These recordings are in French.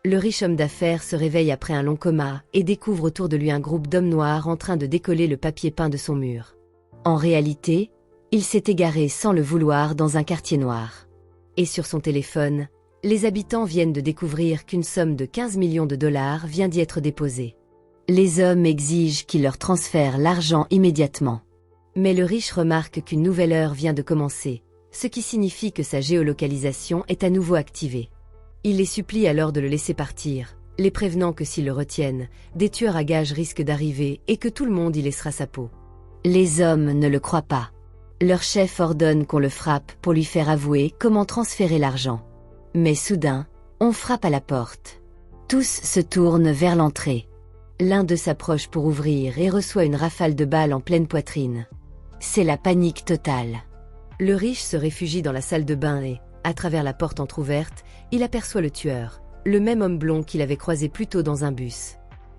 Le riche homme d'affaires se réveille après un long coma et découvre autour de lui un groupe d'hommes noirs en train de décoller le papier peint de son mur. En réalité, il s'est égaré sans le vouloir dans un quartier noir. Et sur son téléphone, les habitants viennent de découvrir qu'une somme de 15 millions de dollars vient d'y être déposée. Les hommes exigent qu'il leur transfère l'argent immédiatement. Mais le riche remarque qu'une nouvelle heure vient de commencer, ce qui signifie que sa géolocalisation est à nouveau activée. Il les supplie alors de le laisser partir, les prévenant que s'ils le retiennent, des tueurs à gages risquent d'arriver et que tout le monde y laissera sa peau. Les hommes ne le croient pas. Leur chef ordonne qu'on le frappe pour lui faire avouer comment transférer l'argent. Mais soudain, on frappe à la porte. Tous se tournent vers l'entrée. L'un d'eux s'approche pour ouvrir et reçoit une rafale de balles en pleine poitrine. C'est la panique totale. Le riche se réfugie dans la salle de bain et, à travers la porte entr'ouverte, il aperçoit le tueur, le même homme blond qu'il avait croisé plus tôt dans un bus.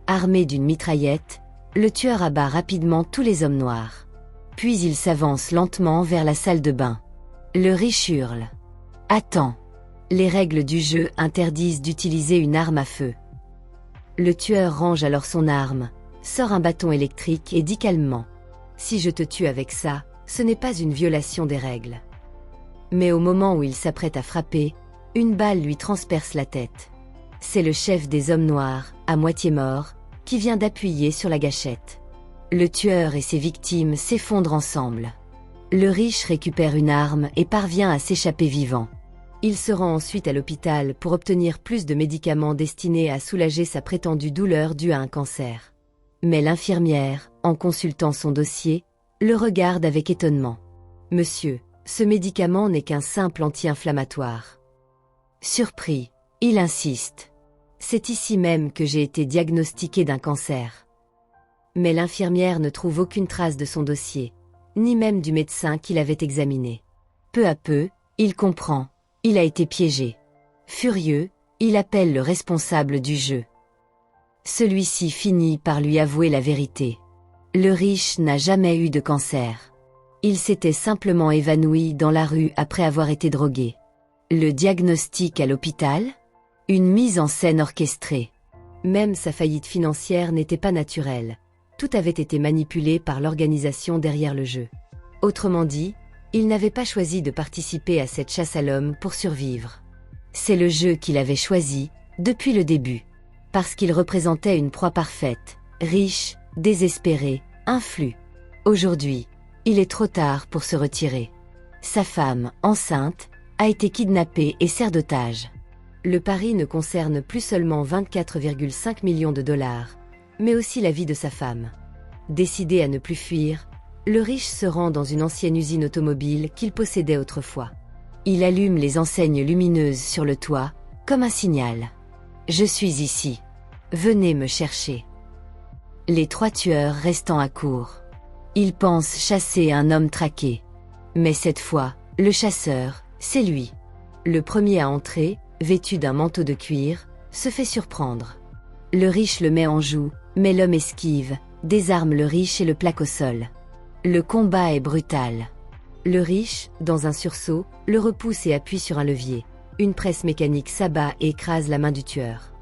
Armé d'une mitraillette, le tueur abat rapidement tous les hommes noirs. Puis il s'avance lentement vers la salle de bain. Le riche hurle. « Attends !» Les règles du jeu interdisent d'utiliser une arme à feu. Le tueur range alors son arme, sort un bâton électrique et dit calmement « Si je te tue avec ça, ce n'est pas une violation des règles. » Mais au moment où il s'apprête à frapper, une balle lui transperce la tête. C'est le chef des hommes noirs, à moitié mort, qui vient d'appuyer sur la gâchette. Le tueur et ses victimes s'effondrent ensemble. Le riche récupère une arme et parvient à s'échapper vivant. Il se rend ensuite à l'hôpital pour obtenir plus de médicaments destinés à soulager sa prétendue douleur due à un cancer. Mais l'infirmière, en consultant son dossier, le regarde avec étonnement. « Monsieur, ce médicament n'est qu'un simple anti-inflammatoire. » Surpris, il insiste. « C'est ici même que j'ai été diagnostiqué d'un cancer. » Mais l'infirmière ne trouve aucune trace de son dossier, ni même du médecin qui l'avait examiné. Peu à peu, il comprend. Il a été piégé. Furieux, il appelle le responsable du jeu. Celui-ci finit par lui avouer la vérité. Le riche n'a jamais eu de cancer. Il s'était simplement évanoui dans la rue après avoir été drogué. Le diagnostic à l'hôpital? Une mise en scène orchestrée. Même sa faillite financière n'était pas naturelle. Tout avait été manipulé par l'organisation derrière le jeu. Autrement dit, il n'avait pas choisi de participer à cette chasse à l'homme pour survivre. C'est le jeu qu'il avait choisi, depuis le début. Parce qu'il représentait une proie parfaite, riche, désespéré, influe. Aujourd'hui, il est trop tard pour se retirer. Sa femme, enceinte, a été kidnappée et sert d'otage. Le pari ne concerne plus seulement 24,5 millions de dollars, mais aussi la vie de sa femme. Décidé à ne plus fuir, le riche se rend dans une ancienne usine automobile qu'il possédait autrefois. Il allume les enseignes lumineuses sur le toit, comme un signal. « Je suis ici. Venez me chercher. » Les trois tueurs restant à court. Ils pensent chasser un homme traqué. Mais cette fois, le chasseur, c'est lui. Le premier à entrer, vêtu d'un manteau de cuir, se fait surprendre. Le riche le met en joue, mais l'homme esquive, désarme le riche et le plaque au sol. Le combat est brutal. Le riche, dans un sursaut, le repousse et appuie sur un levier. Une presse mécanique s'abat et écrase la main du tueur.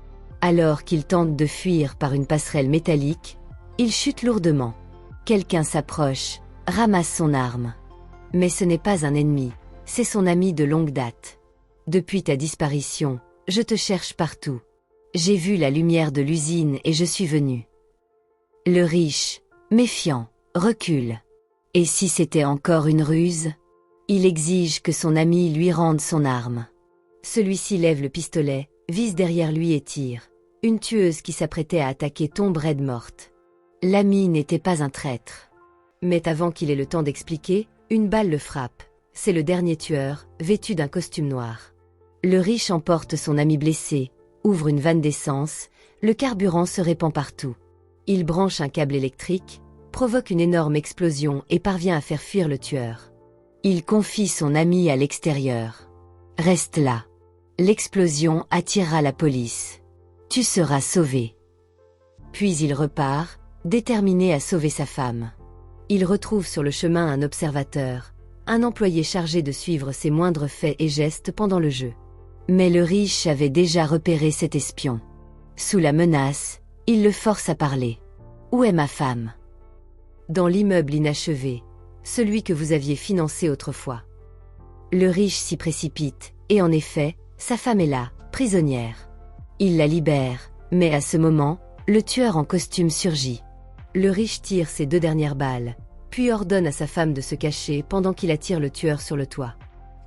Alors qu'il tente de fuir par une passerelle métallique, il chute lourdement. Quelqu'un s'approche, ramasse son arme. Mais ce n'est pas un ennemi, c'est son ami de longue date. Depuis ta disparition, je te cherche partout. J'ai vu la lumière de l'usine et je suis venu. Le riche, méfiant, recule. Et si c'était encore une ruse? Il exige que son ami lui rende son arme. Celui-ci lève le pistolet, vise derrière lui et tire. Une tueuse qui s'apprêtait à attaquer tombe raide morte. L'ami n'était pas un traître. Mais avant qu'il ait le temps d'expliquer, une balle le frappe. C'est le dernier tueur, vêtu d'un costume noir. Le riche emporte son ami blessé, ouvre une vanne d'essence, le carburant se répand partout. Il branche un câble électrique, provoque une énorme explosion et parvient à faire fuir le tueur. Il confie son ami à l'extérieur. « Reste là. L'explosion attirera la police. Tu seras sauvé. » Puis il repart, déterminé à sauver sa femme. Il retrouve sur le chemin un observateur, un employé chargé de suivre ses moindres faits et gestes pendant le jeu. Mais le riche avait déjà repéré cet espion. Sous la menace, il le force à parler. « Où est ma femme ?» Dans l'immeuble inachevé, celui que vous aviez financé autrefois. Le riche s'y précipite, et en effet, sa femme est là, prisonnière. Il la libère, mais à ce moment, le tueur en costume surgit. Le riche tire ses 2 dernières balles, puis ordonne à sa femme de se cacher pendant qu'il attire le tueur sur le toit.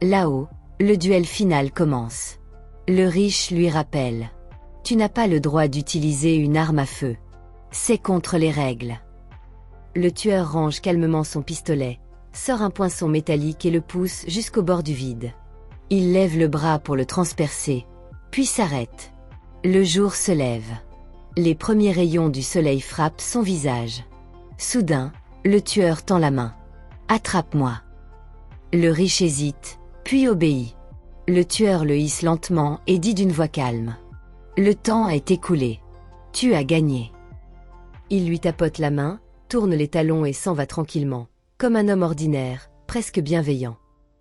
Là-haut, le duel final commence. Le riche lui rappelle. « Tu n'as pas le droit d'utiliser une arme à feu. C'est contre les règles. » Le tueur range calmement son pistolet, sort un poinçon métallique et le pousse jusqu'au bord du vide. Il lève le bras pour le transpercer, puis s'arrête. Le jour se lève. Les premiers rayons du soleil frappent son visage. Soudain, le tueur tend la main. « Attrape-moi !» Le riche hésite, puis obéit. Le tueur le hisse lentement et dit d'une voix calme. « Le temps est écoulé. Tu as gagné. » Il lui tapote la main, tourne les talons et s'en va tranquillement, comme un homme ordinaire, presque bienveillant.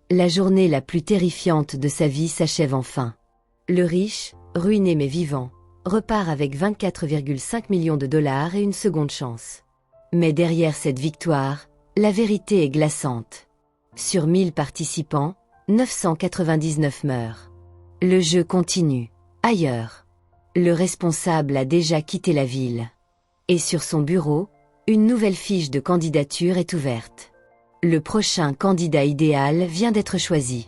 La journée la plus terrifiante de sa vie s'achève enfin. Le riche, ruiné mais vivant, repart avec 24,5 millions de dollars et une seconde chance. Mais derrière cette victoire, la vérité est glaçante. Sur 1000 participants, 999 meurent. Le jeu continue, ailleurs. Le responsable a déjà quitté la ville. Et sur son bureau, une nouvelle fiche de candidature est ouverte. Le prochain candidat idéal vient d'être choisi.